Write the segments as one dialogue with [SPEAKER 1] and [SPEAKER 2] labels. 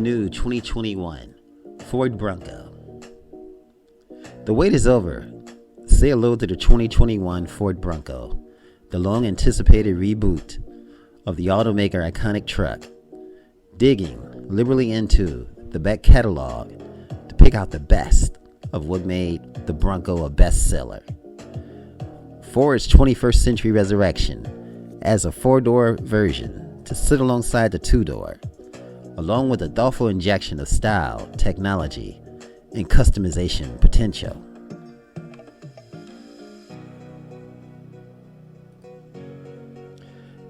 [SPEAKER 1] new 2021 Ford Bronco. The wait is over. Say hello to the 2021 Ford Bronco, the long-anticipated reboot of the automaker iconic truck, digging liberally into the back catalog to pick out the best of what made the Bronco a bestseller. Ford's 21st century resurrection as a four-door version to sit alongside the two-door, along with a thoughtful injection of style, technology, and customization potential.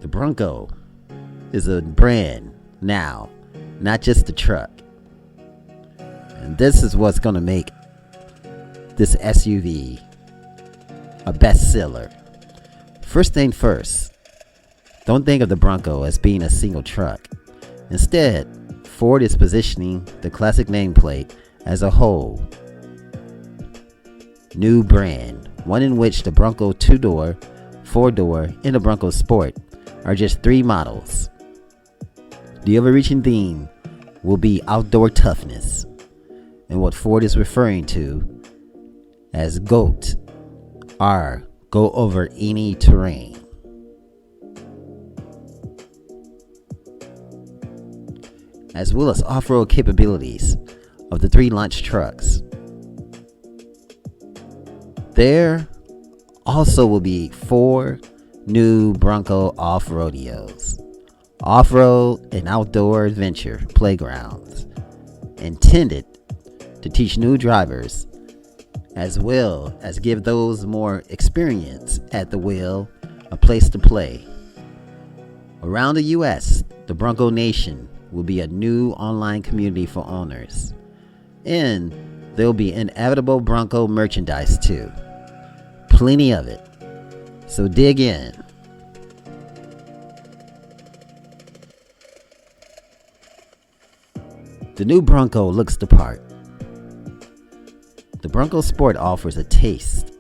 [SPEAKER 1] The Bronco is a brand now, not just a truck. And this is what's going to make this SUV a bestseller. First thing first, don't think of the Bronco as being a single truck. Instead, Ford is positioning the classic nameplate as a whole new brand, one in which the Bronco 2-door, 4-door, and the Bronco Sport are just three models. The overreaching theme will be outdoor toughness, and what Ford is referring to as G.O.A.T, or go over any terrain. As well as off-road capabilities of the three launch trucks. There also will be 4 new Bronco off-roadios, off-road and outdoor adventure playgrounds, intended to teach new drivers as well as give those more experience at the wheel a place to play. Around the US, the Bronco Nation will be a new online community for owners, and there'll be inevitable Bronco merchandise too. Plenty of it. So dig in. The new Bronco looks the part. The Bronco Sport offers a taste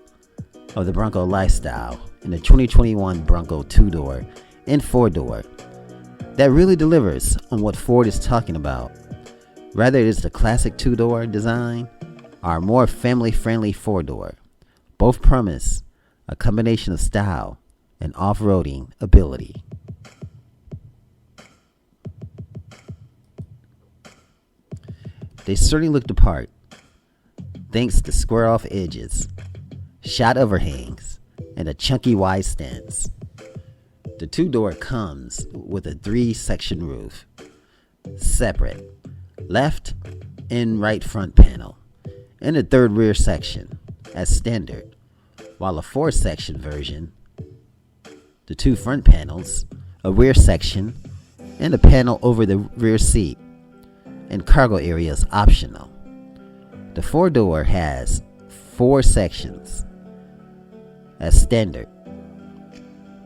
[SPEAKER 1] of the Bronco lifestyle in the 2021 Bronco 2-door and 4-door that really delivers on what Ford is talking about. Whether it is the classic 2-door design or more family-friendly 4-door, both promise a combination of style and off-roading ability. They certainly look the part, thanks to square-off edges, shot overhangs, and a chunky wide stance. The 2-door comes with a 3-section roof, separate left and right front panel, and a 3rd rear section as standard, while a 4-section version, the 2 front panels, a rear section, and a panel over the rear seat and cargo area is optional. The 4-door has 4 sections as standard,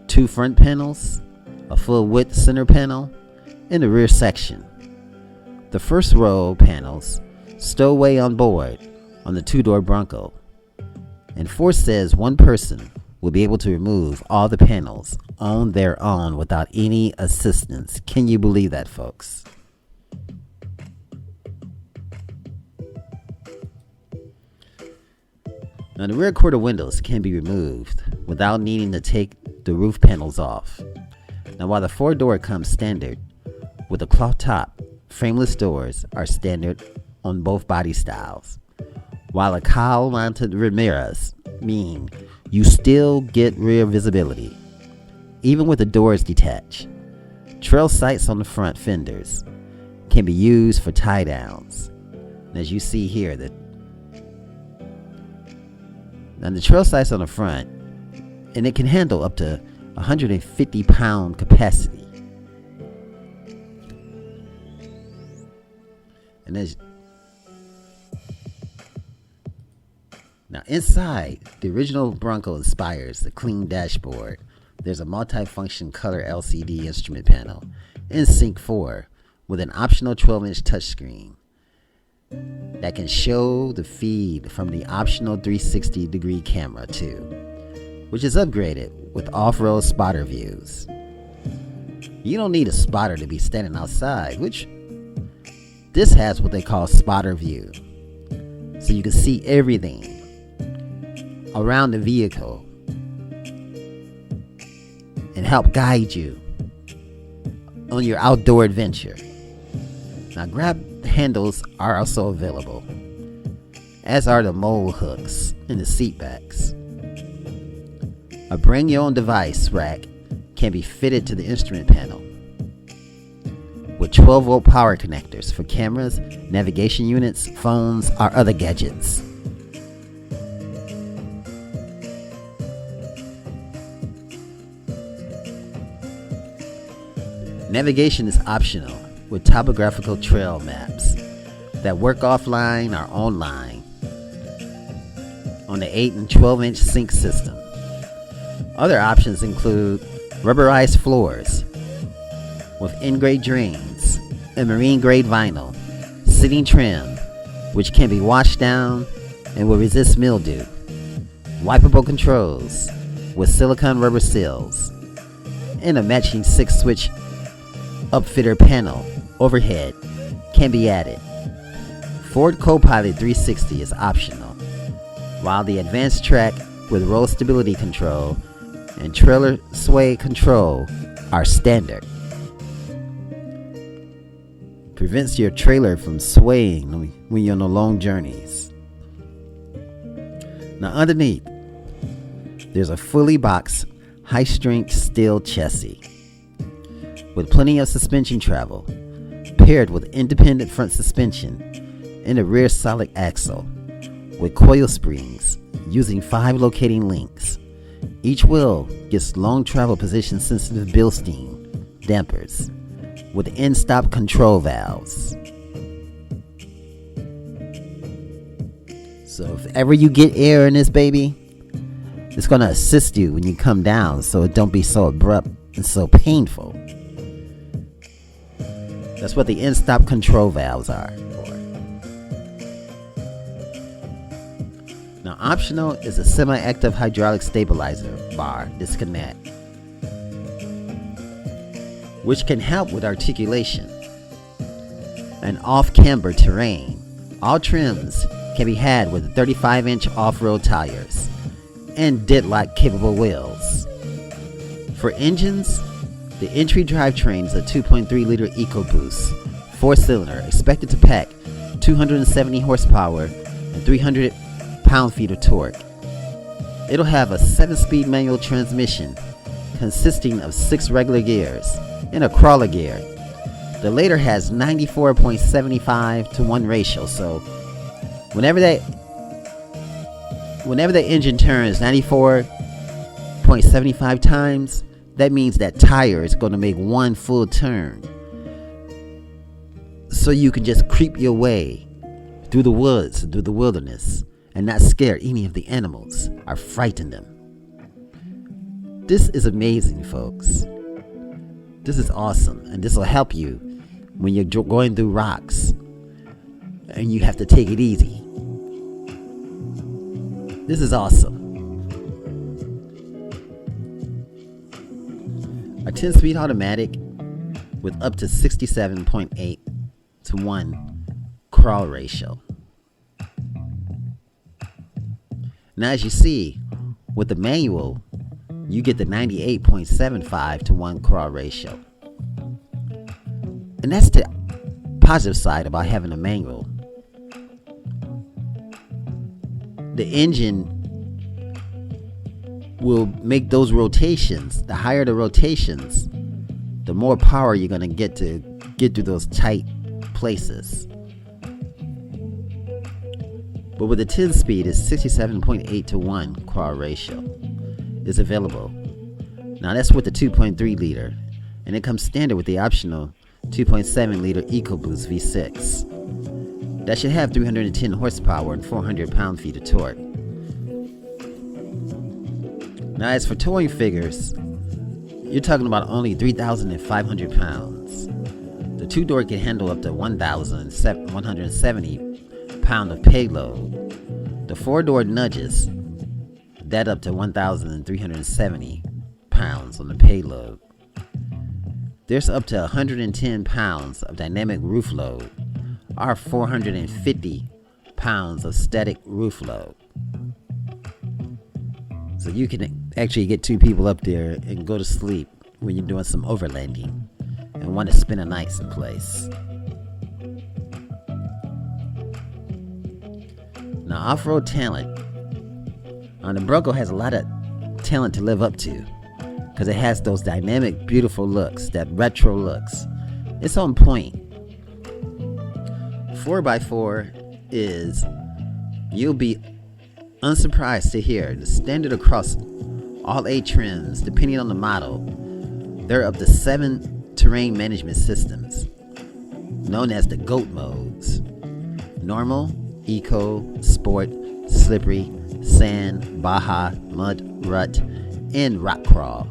[SPEAKER 1] 2 front panels, a full width center panel, and a rear section. The first row panels stow away on board on the 2-door Bronco, and Ford says one person will be able to remove all the panels on their own without any assistance. Can you believe that, folks? Now, the rear quarter windows can be removed without needing to take the roof panels off. Now, while the 4-door comes standard with a cloth top, frameless doors are standard on both body styles, while a cowl-mounted rear mirrors mean you still get rear visibility, even with the doors detached. Trail sights on the front fenders can be used for tie-downs. And as you see here, the trail sights on the front, and it can handle up to 150-pound capacity. And now inside, the original Bronco inspires the clean dashboard. There's a multi-function color LCD instrument panel in Sync 4 with an optional 12-inch touchscreen that can show the feed from the optional 360-degree camera too, which is upgraded with off-road spotter views. You don't need a spotter to be standing outside, which This has what they call spotter view, so you can see everything around the vehicle and help guide you on your outdoor adventure. Now, grab handles are also available, as are the mole hooks in the seat backs. A bring your own device rack can be fitted to the instrument panel with 12-volt power connectors for cameras, navigation units, phones, or other gadgets. Navigation is optional with topographical trail maps that work offline or online on the 8 and 12-inch sync system. Other options include rubberized floors with in-grade drains and marine-grade vinyl, sitting trim, which can be washed down and will resist mildew, wipeable controls with silicone rubber seals, and a matching 6-switch upfitter panel overhead can be added. Ford Copilot 360 is optional, while the advanced track with roll stability control and trailer sway control are standard. Prevents your trailer from swaying when you're on long journeys. Now underneath, there's a fully boxed high-strength steel chassis with plenty of suspension travel, paired with independent front suspension and a rear solid axle with coil springs using 5 locating links. Each wheel gets long travel position sensitive Bilstein dampers with end-stop control valves. So if ever you get air in this baby, it's going to assist you when you come down so it don't be so abrupt and so painful. That's what the end-stop control valves are for. Now, optional is a semi-active hydraulic stabilizer bar disconnect, which can help with articulation and off-camber terrain. All trims can be had with 35-inch off-road tires and deadlock-capable wheels. For engines, the entry drivetrain is a 2.3-liter EcoBoost 4-cylinder expected to pack 270 horsepower and 300 pound-feet of torque. It'll have a 7-speed manual transmission consisting of 6 regular gears and a crawler gear. The later has 94.75 to 1 ratio, so whenever the engine turns 94.75 times, that means that tire is going to make 1 full turn. So you can just creep your way through the woods, through the wilderness, and not scare any of the animals or frighten them. This is amazing, folks. This is awesome, and this will help you when you're going through rocks and you have to take it easy. This is awesome. A 10-speed automatic with up to 67.8 to 1 crawl ratio. Now, as you see, with the manual, you get the 98.75 to 1 crawl ratio. And that's the positive side about having a manual. The engine will make those rotations. The higher the rotations, the more power you're going to get through those tight places. But with the 10-speed, it's 67.8 to 1 crawl ratio is available. Now that's with the 2.3-liter, and it comes standard with the optional 2.7-liter EcoBoost V6. That should have 310 horsepower and 400 pound-feet of torque. Now, as for towing figures, you're talking about only 3,500 pounds. The 2-door can handle up to 1,170 pounds of payload. The 4-door nudges that up to 1,370 pounds on the payload. There's up to 110 pounds of dynamic roof load or 450 pounds of static roof load. So you can actually get 2 people up there and go to sleep when you're doing some overlanding and want to spend a night someplace. Now, off-road talent. The Bronco has a lot of talent to live up to because it has those dynamic, beautiful looks, that retro looks. It's on point. 4x4 is, you'll be unsurprised to hear, the standard across all 8 trims, depending on the model. There are up to 7 terrain management systems, known as the G.O.A.T modes: normal, eco, sport, slippery, sand, baja, mud, rut, and rock crawl.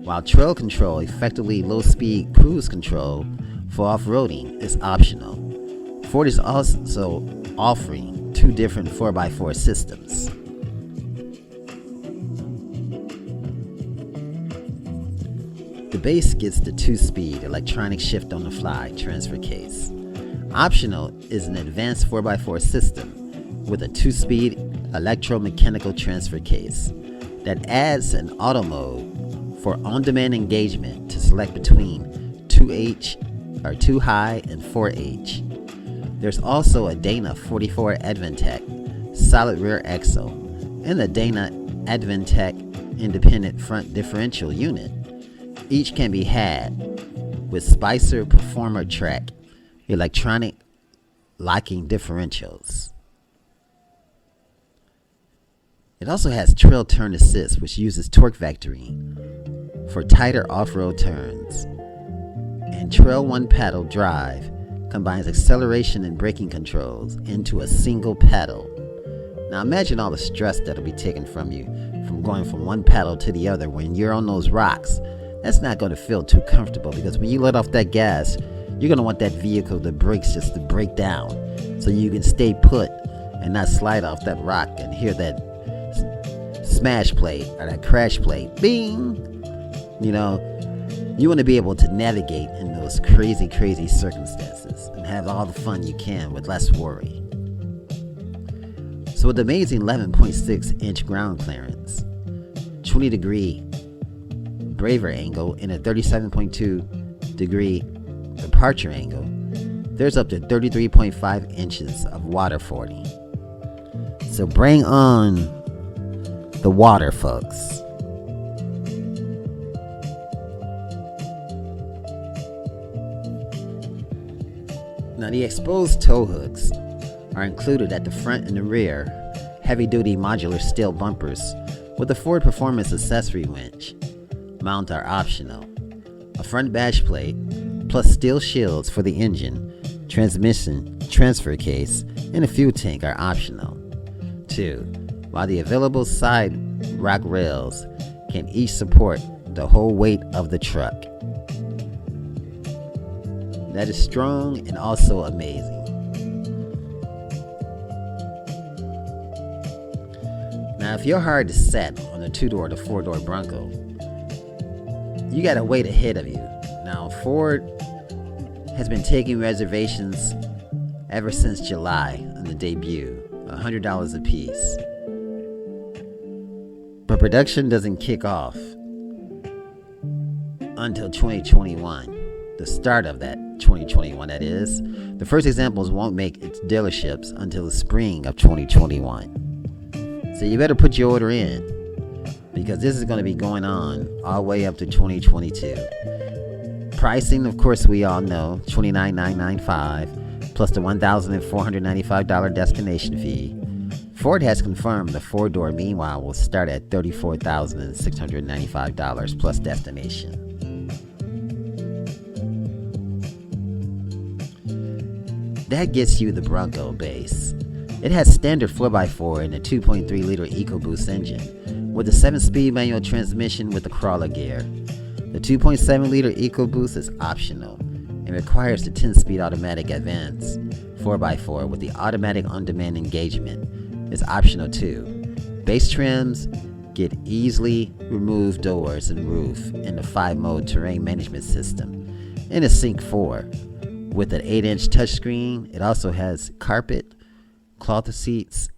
[SPEAKER 1] While trail control, effectively low-speed cruise control for off-roading, is optional. Ford is also offering 2 different 4x4 systems. The base gets the 2-speed electronic shift-on-the-fly transfer case. Optional is an advanced 4x4 system with a 2-speed electromechanical transfer case that adds an auto mode for on-demand engagement to select between 2H or 2 high and 4H. There's also a Dana 44 Advantech solid rear axle and the Dana Advantech independent front differential unit. Each can be had with Spicer Performer Track electronic locking differentials. It also has Trail Turn Assist, which uses torque vectoring for tighter off-road turns. And Trail 1 Paddle Drive combines acceleration and braking controls into a single pedal. Now imagine all the stress that'll be taken from you from going from one pedal to the other when you're on those rocks. That's not going to feel too comfortable, because when you let off that gas, you're going to want that vehicle, the brakes, just to break down so you can stay put and not slide off that rock and hear that smash plate or that crash plate. Bing! You know, you want to be able to navigate in those crazy, crazy circumstances and have all the fun you can with less worry. So with the amazing 11.6 inch ground clearance, 20 degree braver angle, and a 37.2 degree departure angle, there's up to 33.5 inches of water fording. So bring on the water, folks. Now the exposed tow hooks are included at the front and the rear heavy-duty modular steel bumpers with a Ford Performance accessory winch. Mount are optional. A front badge plate plus steel shields for the engine, transmission, transfer case, and a fuel tank are optional. 2. While the available side rock rails can each support the whole weight of the truck. That is strong and also amazing. Now, if you're hard to set on a 2-door to 4-door Bronco, you got to wait ahead of you. Now, Ford has been taking reservations ever since July on the debut, $100 a piece. But production doesn't kick off until 2021, the start of that 2021, that is. The first examples won't make its dealerships until the spring of 2021. So you better put your order in, because this is going to be going on all the way up to 2022. Pricing, of course, we all know, $29,995 plus the $1,495 destination fee. Ford has confirmed the 4-door, meanwhile, will start at $34,695 plus destination. That gets you the Bronco base. It has standard 4x4 and a 2.3-liter EcoBoost engine with a 7-speed manual transmission with a crawler gear. The 2.7-liter EcoBoost is optional and requires the 10-speed automatic advance 4x4 with the automatic on-demand engagement is optional too. Base trims get easily removed doors and roof in the 5-mode terrain management system and a Sync 4, with an 8-inch touchscreen. It also has carpet, cloth seats,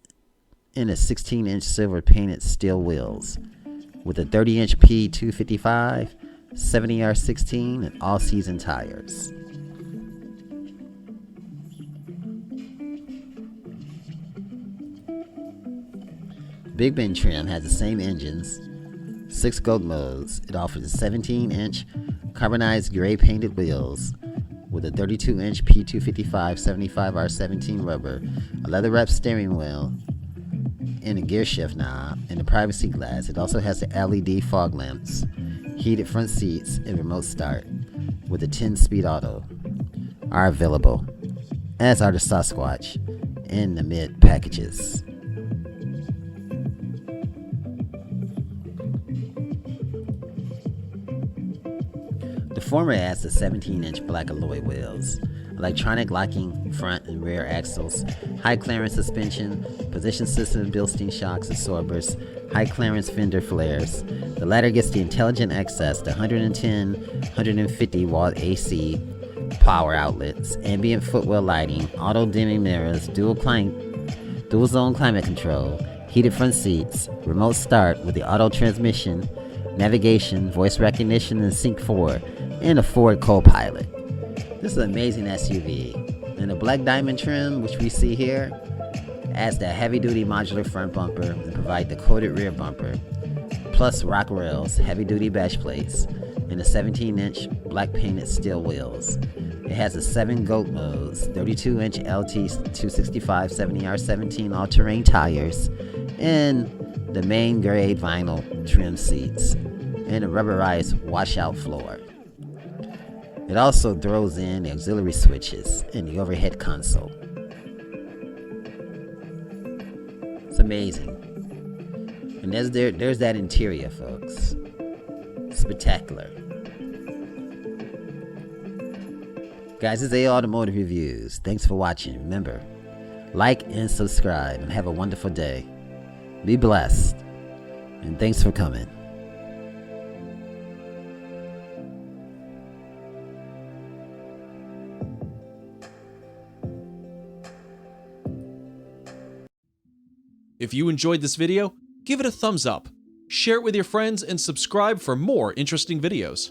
[SPEAKER 1] and a 16-inch silver painted steel wheels with a 30-inch P255, 70R16, and all-season tires. Big Bend trim has the same engines, 6 G.O.A.T modes. It offers 17-inch carbonized gray painted wheels with a 32-inch P255 75R17 rubber, a leather-wrapped steering wheel, and a gear shift knob, and a privacy glass. It also has the LED fog lamps, heated front seats, and remote start with a 10-speed auto are available, as are the Sasquatch and the mid packages. The former adds the 17-inch black alloy wheels, electronic locking front and rear axles, high clearance suspension, position system, Bilstein shocks and sorbers, high clearance fender flares. The latter gets the intelligent access to 110, 150 watt AC power outlets, ambient footwell lighting, auto dimming mirrors, dual zone climate control, heated front seats, remote start with the auto transmission, navigation, voice recognition, and Sync 4, and a Ford co-pilot. This is an amazing SUV. And the black diamond trim, which we see here, adds the heavy-duty modular front bumper and provide the coated rear bumper, plus rock rails, heavy-duty bash plates, and the 17-inch black painted steel wheels. It has a 7 G.O.A.T modes, 32-inch LT 265 70R17 all-terrain tires, and the main grade vinyl trim seats, and a rubberized washout floor. It also throws in the auxiliary switches and the overhead console. It's amazing. And there's that interior, folks. Spectacular. Guys, this is A Automotive Reviews. Thanks for watching. Remember, like and subscribe, and have a wonderful day. Be blessed. And thanks for coming.
[SPEAKER 2] If you enjoyed this video, give it a thumbs up, share it with your friends, and subscribe for more interesting videos.